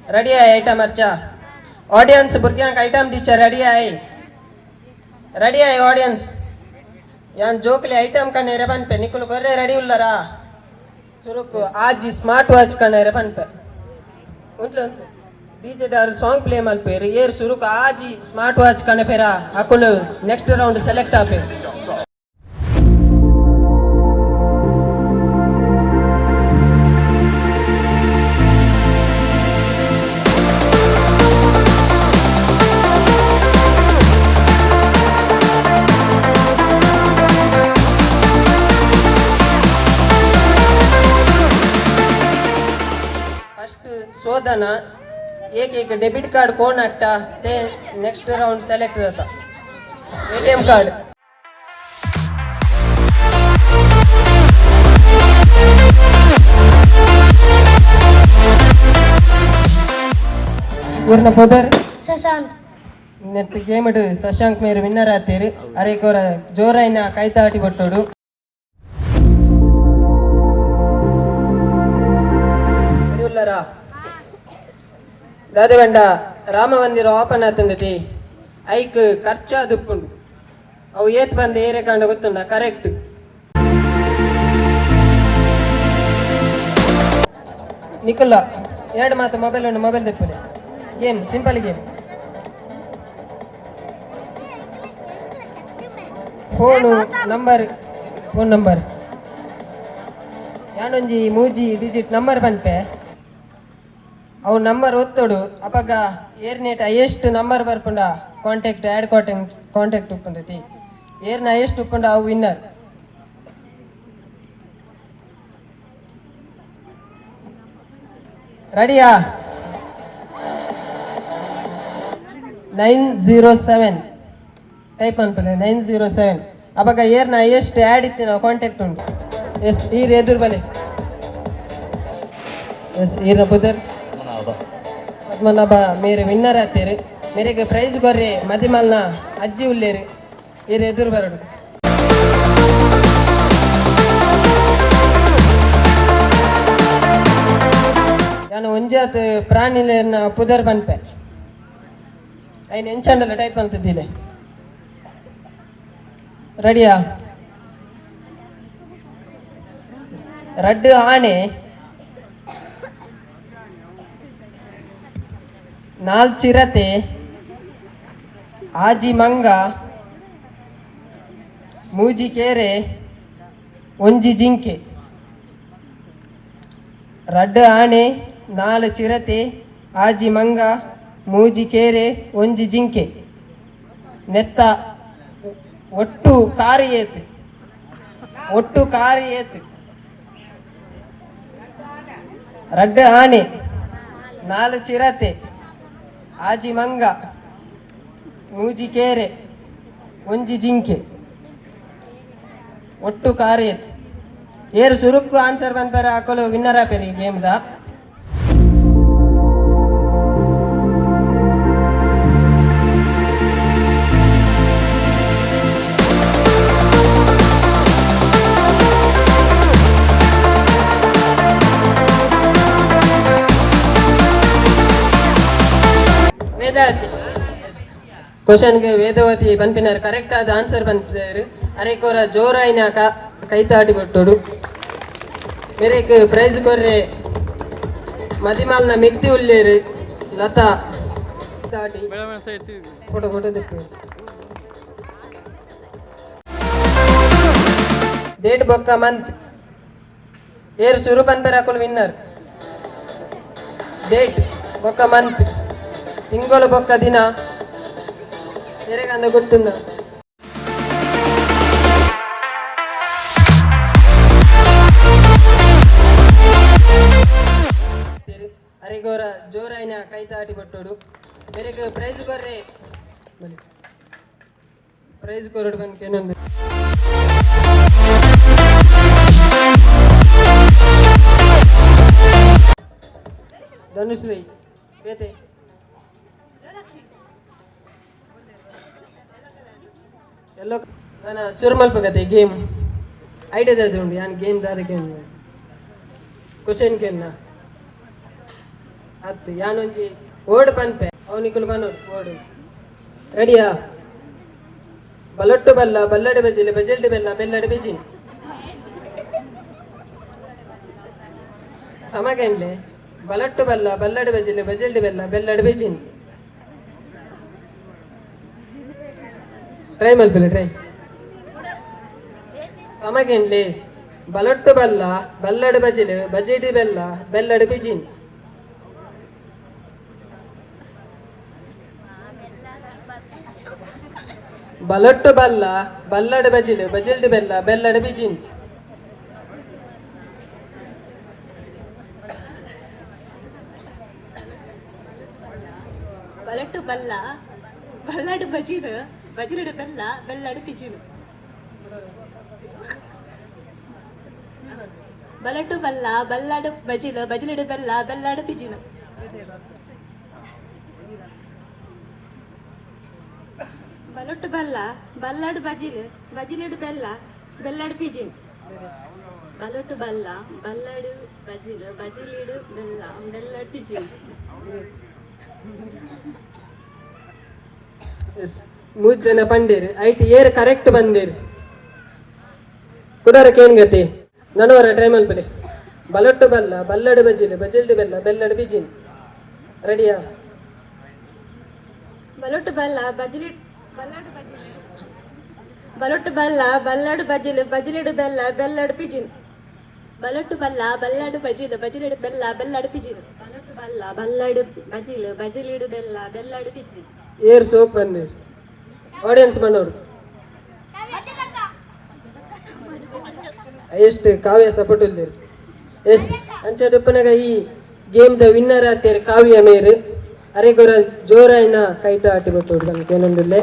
ready आहे item अर्चा audience भुरग्यांक आयटम दिवचे रेडी आहे ऑडियन्स यान जोकले आयटम कने रे पनपे निकुल गोरे रेडी उल्लरा सुरुक आज स्मार्ट वाच कने रे पनपे उंतले डीजे दार सॉन्ग प्ले मल्पेर येर सुरुक आज स्मार्ट वाच कने फेरा अकुल नेक्स्ट राउंड सेलेक्ट आपे शोधना एक डेबिट कार्ड कोण हाडटा ते नेक्स्ट राउंड सेलेक्ट जाता एटीएम कार्ड ಊರ್ನ ಪೋದರ್ ಶಶಾಂಕ್ ನೆತ್ ಗೇಮ್ ಶಶಾಂಕ್ ಮೇರು ವಿನ್ನರ್ ಆತೀರಿ ಅರೇಕೋರ ಜೋರೈನ ಕೈತಾಟಿ ಬಟ್ಟೋಡು ದಾದವೆಂಡ ರಾಮ ಮಂದಿರ ಓಪನ್ ಆತಂದತಿ ಐಕ್ ಖರ್ಚಾ ದುಪ್ಪುಂಡು ಅವು ಏತ್ ಬಂದು ಏರೆ ಕಂಡು ಗೊತ್ತುಂಡ ಕರೆಕ್ಟ್ ನಿಕುಲ್ಲ ಎರಡು ಮಾತು ಮೊಬೈಲ್ ಉಂಡು ಮೊಬೈಲ್ ದಿಪ್ಪುಡೆ game simple game phone number ಯಾನೊಂಜಿ ಮೂಜಿ ಡಿಜಿಟ್ ನಂಬರ್ ಪನ್ಪೆ ಅವು ನಂಬರ್ ಒತ್ತೋಡು ಅಪಗ ಏರ್ನೇಟ್ ಹೈಯೆಸ್ಟ್ ನಂಬರ್ ಬರ್ಪುಂಡ ಕಾಂಟ್ಯಾಕ್ಟ್ ಆ್ಯಡ್ ಕಾಂಟ್ಯಾಕ್ಟ್ ಉಪ್ಪುಂಡತಿ ಏರ್ನ ಹೈಯೆಸ್ಟ್ ಉಪ್ಪುಂಡ ಅವು ವಿನ್ನರ್ ರೆಡಿಯಾ 907 ಟೈಪ್ ಅನ್ಪಲೆ 907 ಅಪಗ ಏರ್ನ ಹೈಯೆಸ್ಟ್ ಆ್ಯಡ್ ಇತ್ತು ನಾವು ಕಾಂಟ್ಯಾಕ್ಟ್ ಉಂಟು ಎಸ್ ಈರ್ ಎದುರು ಬಲೆ ಎಸ್ ಈರ್ನ ಬುದರ್ ಮದ್ಮನಬ್ಬ ಮೇರೆ ವಿನ್ನರ್ ಆತೇರಿ ಮೇರೆಗೆ ಪ್ರೈಸ್ ಕೊರ್ರಿ ಮದಿಮಲ್ನ ಅಜ್ಜಿ ಉಲ್ಲೇರಿ ಈರ್ ಎದುರು ಬರಡು ನಾನು ಒಂಜಾತ್ ಪ್ರಾಣಿಲೇನ ಪುದರ್ ಪನ್ಪೆ ಐನ್ ಎಂಚಂಡಲ್ಲ ಟೈಪ್ ಅಂತಿದ್ದೀನಿ ರೆಡಿಯಾ ರಡ್ಡು ಆಣೆ ನಾಲ್ ಚಿರತೆ ಆಜಿ ಮಂಗ ಮೂಜಿ ಕೇರೆ ಒಂಜಿ ಜಿಂಕೆ ರಡ್ಡು ಆಣೆ ನಾಲ್ ಚಿರತೆ ಆಜಿ ಮಂಗ ಮೂಜಿ ಕೇರೆ ಒಂಜಿ ಜಿಂಕೆ ನೆತ್ತ ಒಟ್ಟು ಕಾರು ಏತು ರಡ್ಡು ಆಣೆ ನಾಲ್ ಚಿರತೆ ಆಜಿ ಮಂಗ ಮೂಜಿ ಕೇರೆ ಒಂಜಿ ಜಿಂಕೆ ಒಟ್ಟು ಕಾರೇತ್ ಏರು ಸುರುಕ್ಕು ಆನ್ಸರ್ ಬಂದ್ಪೇರೆ ಹಾಕಲು ವಿನ್ನರ್ ಆಪೇರಿ ಗೇಮ್ದ ಕ್ವಶನ್ಗೆ ವೇದವತಿ ಪನ್ಪಿನಾರು ಕರೆಕ್ಟ್ ಆದ ಆನ್ಸರ್ ಬಂದಿದ್ದಾರೆ ಅರೆಕೋರ ಜೋರಾಯಿನ ಕೈತಾಟಿ ಕೊಟ್ಟೋಡು ಮೇರೆಕ್ ಪ್ರೈಸ್ ಕೊರ್ರೆ ಮದಿಮಾಲ್ನ ಮಿಕ್ತಿ ಉಲ್ಲೇರು ಲತಾ ತಾಟಿ ಫೋಟೋ ದಿಪ್ಪು ಡೇಟ್ ಬೊಕ್ಕ ಮಂತ್ ಏರು ಶುರು ಪನ್ಪೆರ್ ಹಾಕಲು ವಿನ್ನರ್ ಡೇಟ್ ಬೊಕ್ಕ ಮಂತ್ ತಿಂಗಳು ಬೊಕ್ಕ ದಿನ ಎರೆಗಂದ ಗುರ್ತುಂದ ಅರೆಗೋರ ಜೋರಾಯಿನ ಕೈತಾಟಿ ಕೊಟ್ಟೋಡು ಬೇರೆಗೆ ಪ್ರೈಸ್ ಕೊರ್ರೆ ಪ್ರೈಸ್ ಕೊರಡು ಬಂದು ಏನೊಂದು ಧನುಶ್ರೀ ಬೇತೆ ಎಲ್ಲೋ ನಾನು ಸುರ್ಮಲ್ಪಗತ್ತೆ ಗೇಮ್ ಐಡಿಯಾದ ಉಂಟು ಯಾನ್ ಗೇಮ್ ದಾದ ಗೇಮ್ ಕ್ವಶನ್ ಕೇಳ್ನ ಅತ್ತು ಯಾನೊಂಜಿ ಓಡ್ ಪನ್ಪೆ ಅವನಿಕುಲು ಪನೋಡು ಓಡು ರೆಡಿಯಾ ಬಲೊಟ್ಟು ಬಲ್ಲ ಬಲ್ಲಡೆ ಬಜಿಲೆ ಬಜಲ್ಡೆ ಬೆಲ್ಲ ಬೆಲ್ಲಡೆ ಬೆಜಿನ್ ಸಮಗೆಂಡ್ಲೆ ಬಲೊಟ್ಟು ಬಲ್ಲ ಬಲ್ಲಡೆ ಬಜಿಲೆ ಬಜಲ್ಡೆ ಬೆಲ್ಲ ಬೆಲ್ಲಡೆ ಬೆಜಿನ್ ಟ್ರೈ ಮಲ್ಪಲೆ ಟ್ರೈ ಸಮಗೆಂಡ್ಲೆ ಬಲೊಟ್ಟು ಬಲ್ಲ ಬಲ್ಲಡೆ ಬಜಿಲೆ ಬಜೆಡಿ ಬೆಲ್ಲ ಬೆಲ್ಲಡೆ ಬೆಜಿನ್ ಬಲೊಟ್ಟು ಬಲ್ಲ ಬಲ್ಲಡೆ ಬಜಿಲೆ ಬಜಲ್ಡೆ ಬೆಲ್ಲ ಬೆಲ್ಲಡೆ ಬಿಜಿನ್ ಬಲಟ್ಟು ಬಲ್ಲ ಬಲ್ಲಡು ಬಜಿಲು ಬಜಿಲಡು ಬೆಲ್ಲ ಬೆಲ್ಲಡು ಪಿಜಿಲು ಬಲಟ್ಟು ಬಲ್ಲ ಬಲ್ಲಡು ಬಜಿಲು ಬಜಿಲಡು ಬೆಲ್ಲ ಬೆಲ್ಲಡು ಪಿಜಿಲು ಬಲೊಟ್ಟು ಬಲ್ಲ ಬಲ್ಲಡು ಬಜಿಲು ಬಜಿಲಡು ಬೆಲ್ಲ ಬೆಲ್ಲಡು ಪಿಜಿನ್ ಬಲೊಟ್ಟು ಬಲ್ಲ ಬಲ್ಲಡು ಬಜಿಲು ಬಜಿಲಿಡು ಬೆಲ್ಲ ಬೆಲ್ಲಡು ಪಿಜಿನ್ ಮೂರು ಜನ ಪಂಡೇರು ಐಟ್ ಏರ್ ಕರೆಕ್ಟ್ ಬಂದಿರು ಕುಡಾರಕ್ಕೆ ಏನ್ ಗತಿ ನನವರ ಟ್ರೈ ಮಲ್ಪಡೆ ಬಲೊಟ್ಟು ಬಲ್ಲ ಬಲ್ಲಡು ಬಜಿಲು ಬಜಲ್ಡು ಬೆಲ್ಲ ಬೆಲ್ಲಡು ಬಿಜಿನ್ ರೆಡಿಯಾ ಬಲೊಟ್ಟು ಬಲ್ಲ ಬಜಿಲಿ ಬಲ್ಲಡು ಬಜಿಲು ಬಲೊಟ್ಟು ಬಲ್ಲ ಬಲ್ಲಡು ಬಜಿಲು ಬಜಿಲಿಡು ಬೆಲ್ಲ ಬೆಲ್ಲಡು ಪಿಜಿನ್ ಬಲಟ್ಟು ಬಲ್ಲ ಬಲ್ಲಡು ಬಜಿಲು ಬಜಿಲಡು ಬೆಲ್ಲ ಬೆಲ್ಲಡು ಪಿಜಿಲು ಬಲೊಟ್ಟು ಬಲ್ಲ ಬಲ್ಲಡು ಬಜಿಲು ಬಜಿಲಿಡು ಬೆಲ್ಲ ಬೆಲ್ಲಡು ಪಿಜಿನ್ ಏರ್ ಸೋಕ್ ಬಂದಿರು ಆಡಿಯನ್ಸ್ ಬಂದವರು ಎಷ್ಟು ಕಾವ್ಯ ಸಪೋರ್ಟ್ ಇಲ್ದಿರು ಎಸ್ ಅಂಚದಪ್ಪನಾಗ ಈ ಗೇಮ್ ದ ವಿನ್ನರ್ ಆತೇರು ಕಾವ್ಯ ಮೇರು ಅರೆಗೊರ ಜೋರಾಯಿನ ಕೈಟ ಆಟಿ ಬರ್ತೋಡು ನಮ್ಗೆ ಏನೊಂದಿಲ್ಲ